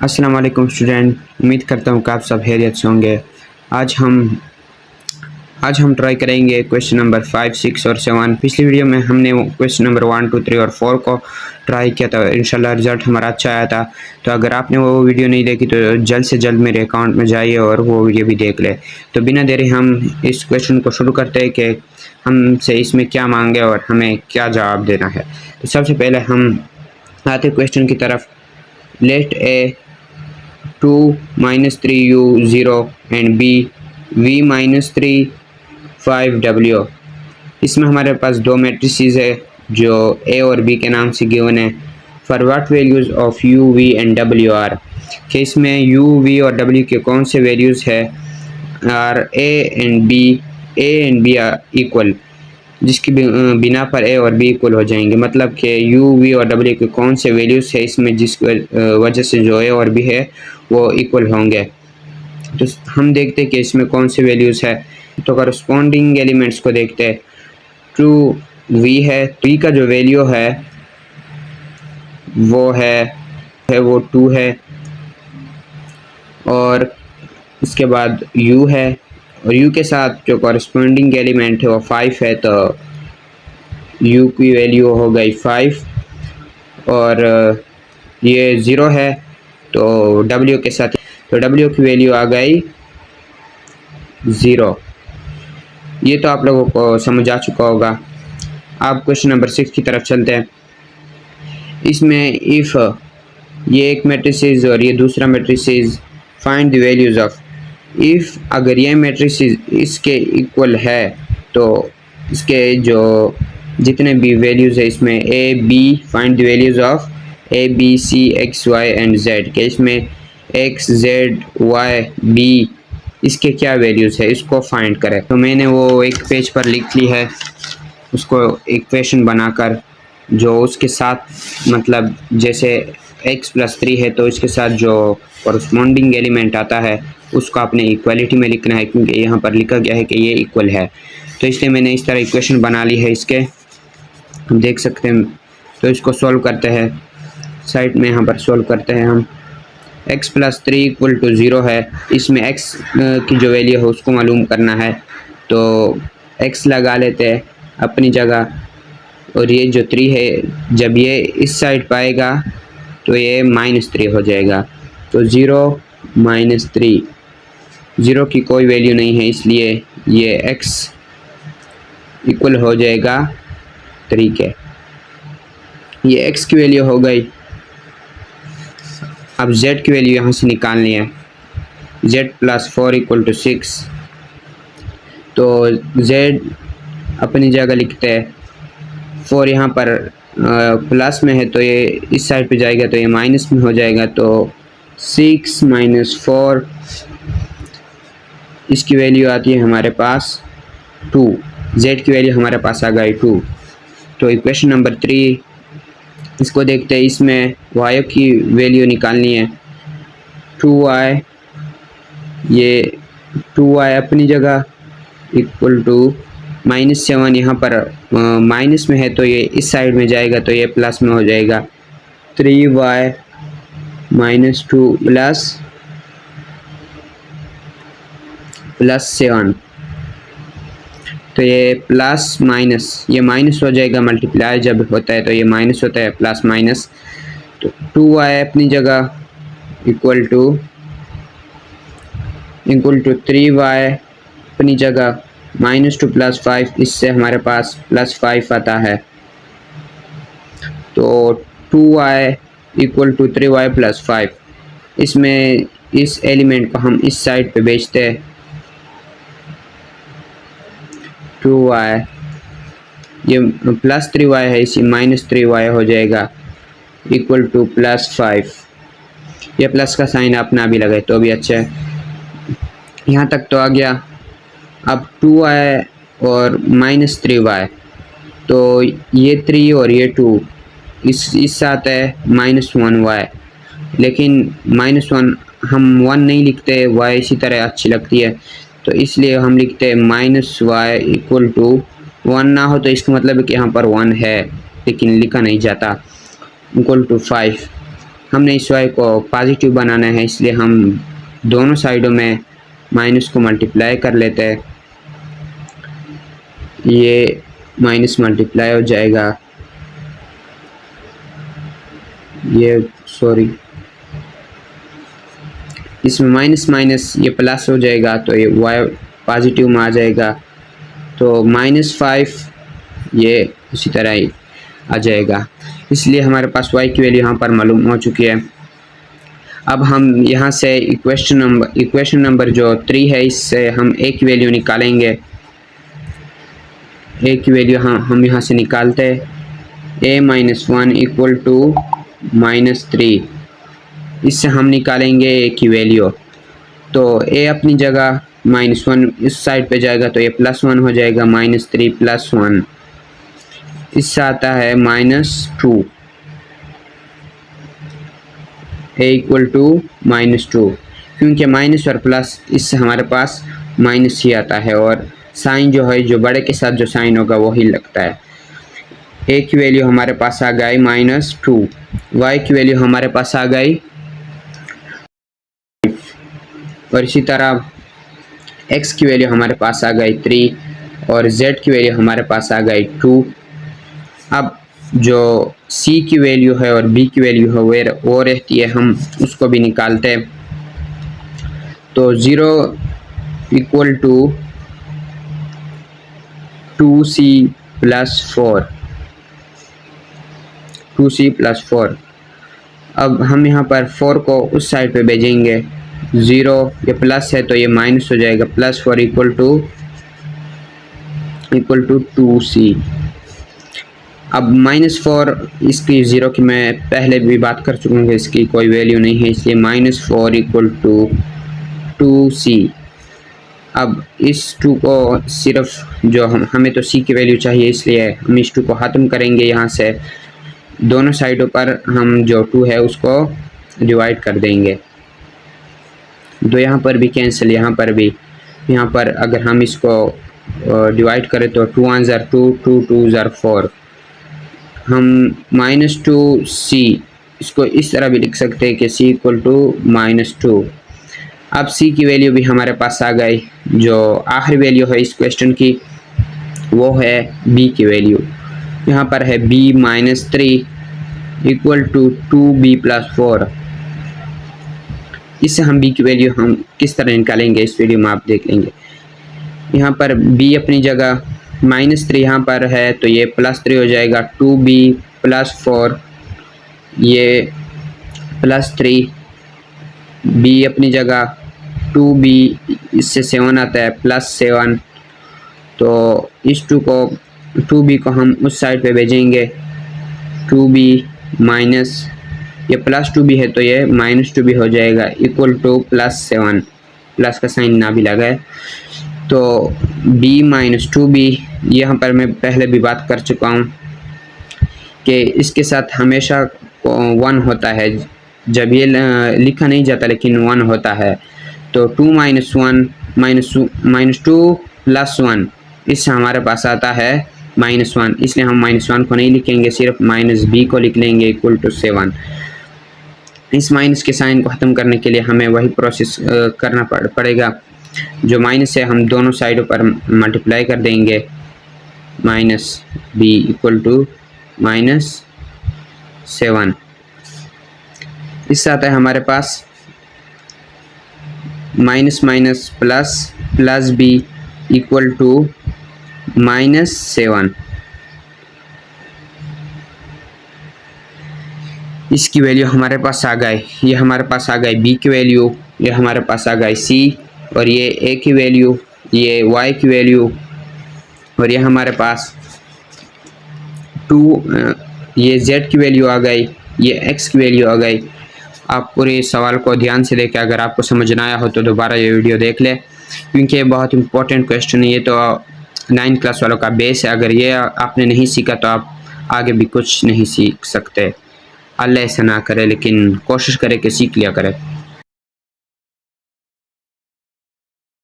अस्सलाम वालेकुम स्टूडेंट, उम्मीद करता हूँ कि आप सब खैरियत से होंगे। आज हम ट्राई करेंगे क्वेश्चन नंबर 5, 6 और 7। पिछली वीडियो में हमने क्वेश्चन नंबर 1, 2, 3 और 4 को ट्राई किया था। इंशाल्लाह रिज़ल्ट हमारा अच्छा आया था। तो अगर आपने वो वीडियो नहीं देखी तो जल्द से जल्द मेरे अकाउंट में जाइए और वो वीडियो भी देख ले। तो बिना देरी हम इस क्वेश्चन को शुरू करते हैं कि हमसे इसमें क्या मांगे और हमें क्या जवाब देना है। तो सबसे पहले हम आते क्वेश्चन की तरफ। Late A 2 - 3u 0 and b v - 3 5w। इसमें हमारे पास दो मैट्रिसेस है जो ए और बी के नाम से गिवन है। For what values of U V and W R, कि इसमें यू वी और डब्ल्यू के कौन से वैल्यूज़ है। Are A and B are equal, जिसकी बिना पर ए और बी इक्वल हो जाएंगे। मतलब कि यू वी और डब्ल्यू के कौन से वैल्यूज़ है इसमें जिस वजह से जो ए और बी है वो इक्वल होंगे। तो हम देखते हैं कि इसमें कौन से वैल्यूज़ है। तो करस्पॉन्डिंग एलिमेंट्स को देखते हैं। ट्रू वी है, वी का जो वैल्यू है वो वो 2 है। और इसके बाद u है, और u के साथ जो कॉरस्पॉन्डिंग एलिमेंट है वो 5 है। तो u की वैल्यू हो गई 5। और ये 0 है तो w के साथ, तो w की वैल्यू आ गई 0। ये तो आप लोगों को समझ आ चुका होगा। आप क्वेश्चन नंबर 6 की तरफ चलते हैं। इसमें इफ़ ये एक मैट्रिसेस और ये दूसरा matrices, find the values of. If अगर ये मैट्रिसेस इसके इक्वल है तो इसके जो जितने भी वैल्यूज़ है इसमें A B, find the values of A B C X Y and Z, के इसमें एक्स जेड वाई बी इसके क्या वैल्यूज़ है इसको फाइंड करें। तो मैंने वो एक पेज पर लिख ली है, उसको इक्वेशन बनाकर जो उसके साथ, मतलब जैसे x + 3 है तो इसके साथ जो कॉरस्पॉन्डिंग एलिमेंट आता है उसको आपने इक्वालिटी में लिखना है, क्योंकि यहाँ पर लिखा गया है कि ये इक्वल है। तो इसलिए मैंने इस तरह इक्वेशन बना ली है इसके, हम देख सकते हैं। तो इसको सॉल्व करते हैं, साइड में यहाँ पर सॉल्व करते हैं हम। x + 3 = 0 है। इसमें x की जो वैल्यू है उसको मालूम करना है, तो x लगा लेते हैं अपनी जगह। और ये जो 3 है जब ये इस साइड पाएगा तो ये -3 हो जाएगा। तो 0 - 3, 0 की कोई वैल्यू नहीं है, इसलिए ये x इक्वल हो जाएगा 3 के। ये x की वैल्यू हो गई। अब z की वैल्यू यहाँ से निकालनी है। z + 4 = 6। तो z अपनी जगह लिखते हैं। 4 यहाँ पर प्लस में है तो ये इस साइड पे जाएगा तो ये माइनस में हो जाएगा। तो 6 - 4, इसकी वैल्यू आती है हमारे पास 2। z की वैल्यू हमारे पास आ गई 2। तो इक्वेशन नंबर 3 इसको देखते हैं। इसमें y की वैल्यू निकालनी है। 2y, ये 2y अपनी जगह = -7, यहाँ पर माइनस में है तो ये इस साइड में जाएगा तो ये प्लस में हो जाएगा। 3y - 2 + 7, तो ये प्लस माइनस, ये माइनस हो जाएगा। मल्टीप्लाई जब होता है तो ये माइनस होता है, प्लस माइनस। तो 2y अपनी जगह = 3y अपनी जगह -2 + 5, इससे हमारे पास +5 आता है। तो 2y = 3y + 5। इसमें इस एलिमेंट को हम इस साइड पे भेजते हैं। 2y, ये +3y है, इसी -3y हो जाएगा = +5। ये प्लस का साइन आप ना भी लगाए तो भी अच्छा है। यहाँ तक तो आ गया। अब 2y और -3y, तो ये 3 और ये 2 इस साथ है -1y, लेकिन -1 हम 1 नहीं लिखते, y इसी तरह अच्छी लगती है तो इसलिए हम लिखते हैं -y = 1 ना हो तो इसका मतलब है कि यहाँ पर 1 है लेकिन लिखा नहीं जाता, = 5। हमने इस y को पॉजिटिव बनाना है, इसलिए हम दोनों साइडों में माइनस को मल्टीप्लाई कर लेते हैं। ये माइनस मल्टीप्लाई हो जाएगा, ये सॉरी इसमें माइनस माइनस ये प्लस हो जाएगा, तो ये y पॉजिटिव में आ जाएगा, तो -5 ये उसी तरह ही आ जाएगा। इसलिए हमारे पास y की वैल्यू यहाँ पर मालूम हो चुकी है। अब हम यहाँ से इक्वेशन नंबर जो 3 है, इससे हम a की वैल्यू निकालेंगे। a की वैल्यू हम यहाँ से निकालते हैं, a-1 इक्वल टू -3। इससे हम निकालेंगे a की वैल्यू, तो a अपनी जगह -1 इस साइड पे जाएगा, तो ये +1 हो जाएगा, -3 + 1, इससे आता है -2। a इक्वल टू -2, क्योंकि माइनस और प्लस इससे हमारे पास माइनस ही आता है, और साइन जो है, जो बड़े के साथ जो साइन होगा वही लगता है। a की वैल्यू हमारे पास आ गई -2, y की वैल्यू हमारे पास आ गई, और इसी तरह x की वैल्यू हमारे पास आ गई 3, और z की वैल्यू हमारे पास आ गई 2। अब जो c की वैल्यू है और b की वैल्यू है वो रहती है, हम उसको भी निकालते हैं। तो 0 इक्वल टू 2c + 4, 2c + 4। अब हम यहाँ पर 4 को उस साइड पे भेजेंगे, 0 ये प्लस है तो ये माइनस हो जाएगा, +4 इक्वल टू 2c। अब -4 इसकी 0 की मैं पहले भी बात कर चुका हूँ, इसकी कोई वैल्यू नहीं है, इसलिए -4 इक्वल टू 2c। अब इस 2 को सिर्फ जो हमें तो c की वैल्यू चाहिए, इसलिए हम इस 2 को ख़त्म करेंगे। यहाँ से दोनों साइडों पर हम जो 2 है उसको डिवाइड कर देंगे, 2 यहाँ पर भी कैंसिल, यहाँ पर भी। यहाँ पर अगर हम इसको डिवाइड करें तो 2 1 ज़र 2, 2 2 ज़र 4। हम -2c इसको इस तरह भी लिख सकते हैं कि c इक्वल टू -2। अब c की वैल्यू भी हमारे पास आ गई। जो आखिरी वैल्यू है इस क्वेश्चन की वो है b की वैल्यू। यहाँ पर है b -3 इक्वल टू 2b + 4। इससे हम b की वैल्यू हम किस तरह निकालेंगे इस वीडियो में आप देख लेंगे। यहाँ पर b अपनी जगह -3 यहाँ पर है, तो ये +3 हो जाएगा, 2b + 4, ये +3, b अपनी जगह 2b, इससे 7 आता है, +7। तो इस 2b को हम उस साइड पे भेजेंगे, 2b माइनस ये +2b है तो ये -2b हो जाएगा, इक्वल टू +7, प्लस का साइन ना भी लगा है। तो b -2b, यहाँ पर मैं पहले भी बात कर चुका हूँ कि इसके साथ हमेशा 1 होता है, जब ये लिखा नहीं जाता लेकिन 1 होता है। तो 2 - 1 -2 + 1, इससे हमारे पास आता है -1, इसलिए हम -1 को नहीं लिखेंगे, सिर्फ -b को लिख लेंगे, इक्वल टू 7। इस माइनस के साइन को ख़त्म करने के लिए हमें वही प्रोसेस करना पड़ेगा। जो माइनस है हम दोनों साइडों पर मल्टीप्लाई कर देंगे, -b इक्वल टू -7। इससे आता है हमारे पास minus plus b equal to -7। इसकी वैल्यू हमारे पास आ गई, ये हमारे पास आ गई b की वैल्यू, ये हमारे पास आ गई c, और ये a की वैल्यू, ये y की वैल्यू, और ये हमारे पास 2, ये z की वैल्यू आ गई, ये x की वैल्यू आ गई। आप पूरे सवाल को ध्यान से देखें, अगर आपको समझ ना आया हो तो दोबारा ये वीडियो देख लें, क्योंकि ये बहुत इंपॉर्टेंट क्वेश्चन है। ये तो 9th क्लास वालों का बेस है, अगर ये आपने नहीं सीखा तो आप आगे भी कुछ नहीं सीख सकते। अल्लाह ऐसा ना करे, लेकिन कोशिश करें कि सीख लिया करें।